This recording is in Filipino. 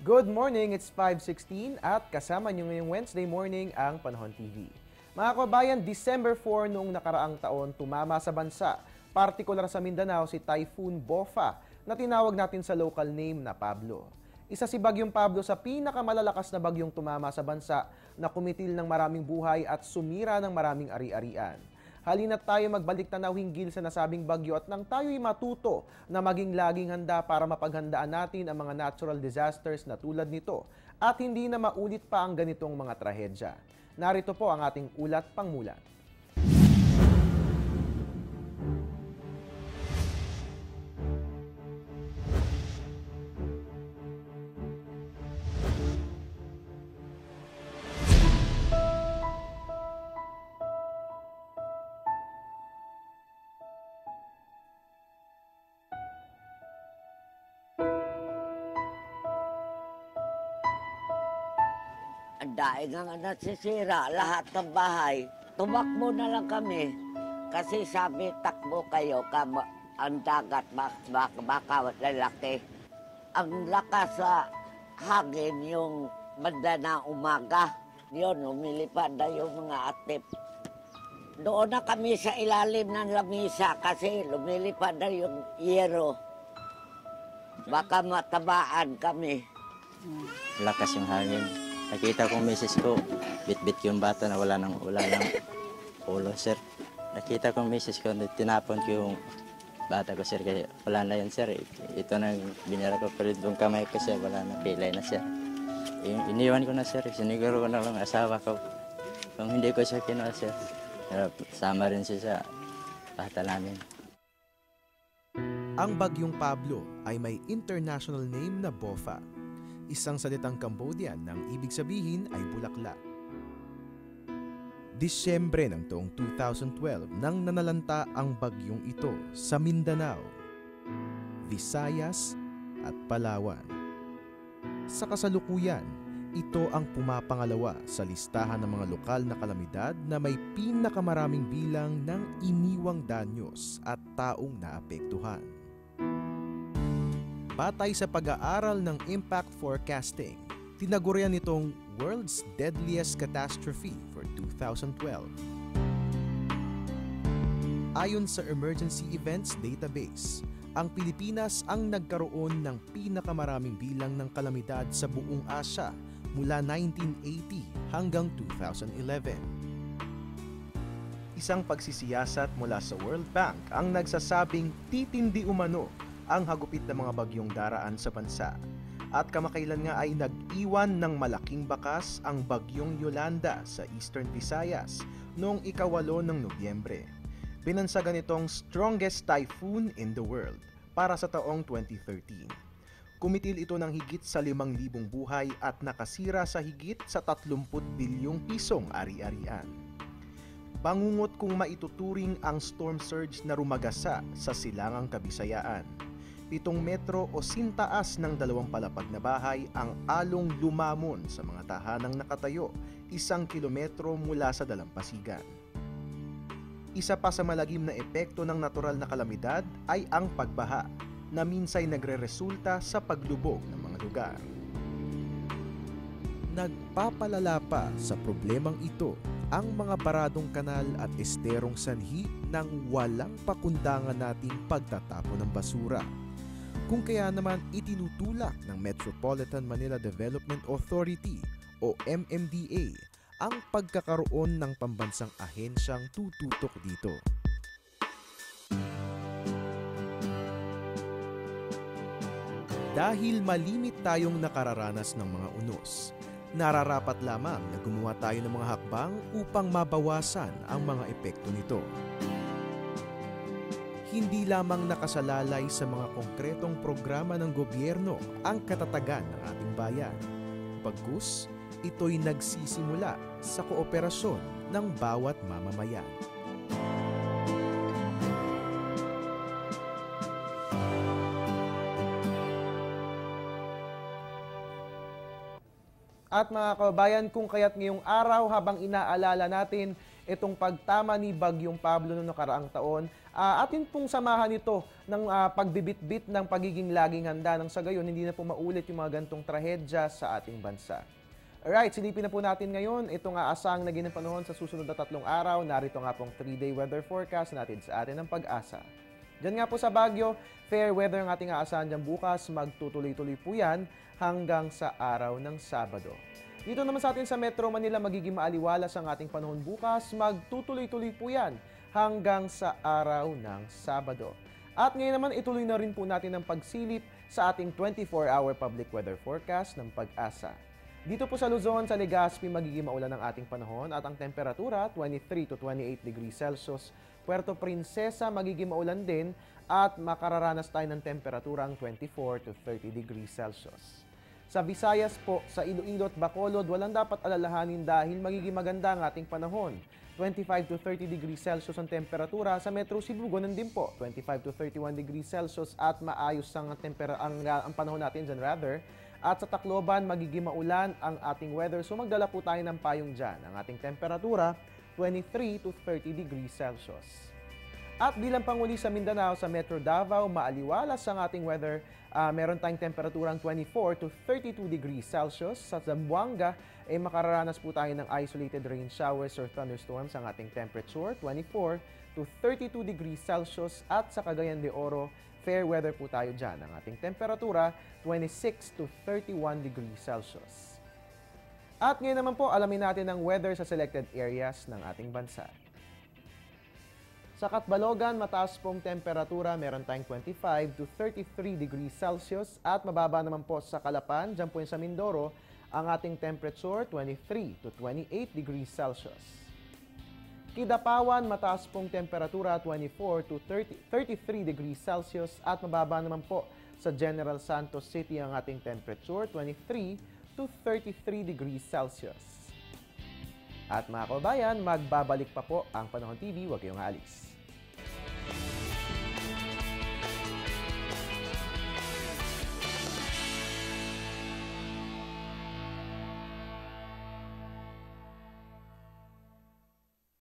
Good morning, it's 5:16 at kasama niyo ngayong Wednesday morning ang Panahon TV. Mga kababayan, December 4 noong nakaraang taon tumama sa bansa, partikular sa Mindanao si Typhoon Bopha na tinawag natin sa local name na Pablo. Isa si Bagyong Pablo sa pinakamalalakas na bagyong tumama sa bansa na kumitil ng maraming buhay at sumira ng maraming ari-arian. Halina't tayo magbalik tanaw hinggil sa nasabing bagyo at nang tayo'y matuto na maging laging handa para mapaghandaan natin ang mga natural disasters na tulad nito at hindi na maulit pa ang ganitong mga trahedya. Narito po ang ating ulat pangmulat. Ang daig nga nasisira, lahat ng bahay. Tumakbo na lang kami. Kasi sabi, takbo kayo, ang dagat baka lalaki. Ang lakas sa hangin yung banda na umaga. Yun, umilipad na yung mga atip. Doon na kami sa ilalim ng lamisa kasi lumilipad na yung yero. Baka matabaan kami. Lakas yung hangin. Nakita kong misis ko, bit-bit yung bata na wala ng ulo, sir. Nakita kong misis ko, tinapon ko yung bata ko, sir. Kaya wala na yun, sir. Ito na binira ko, pero yung kamay ko, sir, wala na, pilay na, sir. Iniwan ko na, sir. Siniguro ko na lang asawa ko. Kung hindi ko siya kinuha, sir, sama rin siya sa bata namin. Ang Bagyong Pablo ay may international name na Bopha. Isang salitang Cambodian na ang ibig sabihin ay bulaklak. Disyembre ng taong 2012 nang nanalanta ang bagyong ito sa Mindanao, Visayas at Palawan. Sa kasalukuyan, ito ang pumapangalawa sa listahan ng mga lokal na kalamidad na may pinakamaraming bilang ng iniwang danyos at taong naapektuhan. Batay sa pag-aaral ng impact forecasting, tinagurian itong World's Deadliest Catastrophe for 2012. Ayon sa Emergency Events Database, ang Pilipinas ang nagkaroon ng pinakamaraming bilang ng kalamidad sa buong Asya mula 1980 hanggang 2011. Isang pagsisiyasat mula sa World Bank ang nagsasabing titindi umano ang hagupit ng mga bagyong daraan sa bansa. At kamakailan nga ay nag-iwan ng malaking bakas ang bagyong Yolanda sa Eastern Visayas noong ika-8 ng Nobyembre. Binansagan itong strongest typhoon in the world para sa taong 2013. Kumitil ito ng higit sa 5,000 buhay at nakasira sa higit sa 30 bilyong pisong ari-arian. Bangungot kung maituturing ang storm surge na rumagasa sa silangang Kabisayaan. 7 metro o sintaas ng 2 palapag na bahay ang along lumamon sa mga tahanang nakatayo 1 kilometro mula sa dalampasigan. Isa pa sa malagim na epekto ng natural na kalamidad ay ang pagbaha na minsay nagreresulta sa paglubog ng mga lugar. Nagpapalala pa sa problemang ito ang mga baradong kanal at esterong sanhi ng walang pakundangan nating pagtatapon ng basura. Kung kaya naman itinutulak ng Metropolitan Manila Development Authority o MMDA ang pagkakaroon ng pambansang ahensyang tututok dito. Dahil malimit tayong nakararanas ng mga unos, nararapat lamang na gumawa tayo ng mga hakbang upang mabawasan ang mga epekto nito. Hindi lamang nakasalalay sa mga konkretong programa ng gobyerno ang katatagan ng ating bayan. Bagkus, ito'y nagsisimula sa kooperasyon ng bawat mamamayan. At mga kababayan, kung kaya't ngayong araw habang inaalala natin itong pagtama ni Bagyong Pablo noong nakaraang taon. Atin pong samahan ito ng pagbibitbit ng pagiging laging handa nang sa gayon hindi na po maulit yung mga gantong trahedya sa ating bansa. Alright, silipin na po natin ngayon itong aasang na ginang panahon sa susunod na 3 araw. Narito nga pong 3-day weather forecast natin sa atin ng Pag-asa. Diyan nga po sa Baguio, fair weather ang ating aasahan dyan bukas. Magtutuloy-tuloy po yan hanggang sa araw ng Sabado. Dito naman sa atin sa Metro Manila, magiging maaliwalas ang ating panahon bukas. Magtutuloy-tuloy po yan hanggang sa araw ng Sabado. At ngayon naman, ituloy na rin po natin ang pagsilip sa ating 24-hour public weather forecast ng Pag-asa. Dito po sa Luzon, sa Legazpi, magiging maulan ang ating panahon at ang temperatura 23 to 28 degrees Celsius. Puerto Princesa, magiging maulan din at makararanas tayo ng temperaturang 24 to 30 degrees Celsius. Sa Visayas po, sa Iloilo at Bacolod, walang dapat alalahanin dahil magiging maganda ang ating panahon. 25 to 30 degrees Celsius ang temperatura. Sa Metro Cebu, ganun din po, 25 to 31 degrees Celsius at maayos ang panahon natin dyan rather. At sa Tacloban, magiging maulan ang ating weather. So magdala po tayo ng payong dyan. Ang ating temperatura, 23 to 30 degrees Celsius. At bilang panguli sa Mindanao, sa Metro Davao, maaliwalas ang ating weather. Meron tayong temperaturang 24 to 32 degrees Celsius. Sa Zamboanga, makararanas po tayo ng isolated rain showers or thunderstorms. Ang ating temperature, 24 to 32 degrees Celsius. At sa Cagayan de Oro, fair weather po tayo dyan. Ang ating temperatura, 26 to 31 degrees Celsius. At ngayon naman po, alamin natin ang weather sa selected areas ng ating bansa. Sa Catbalogan, mataas pong temperatura, meron tayong 25 to 33 degrees Celsius at mababa naman po sa Calapan, dyan po sa Mindoro, ang ating temperature 23 to 28 degrees Celsius. Kidapawan, mataas pong temperatura, 24 to 33 degrees Celsius at mababa naman po sa General Santos City ang ating temperature, 23 to 33 degrees Celsius. At mga kabayan, magbabalik pa po ang Panahon TV. Huwag kayong aalis.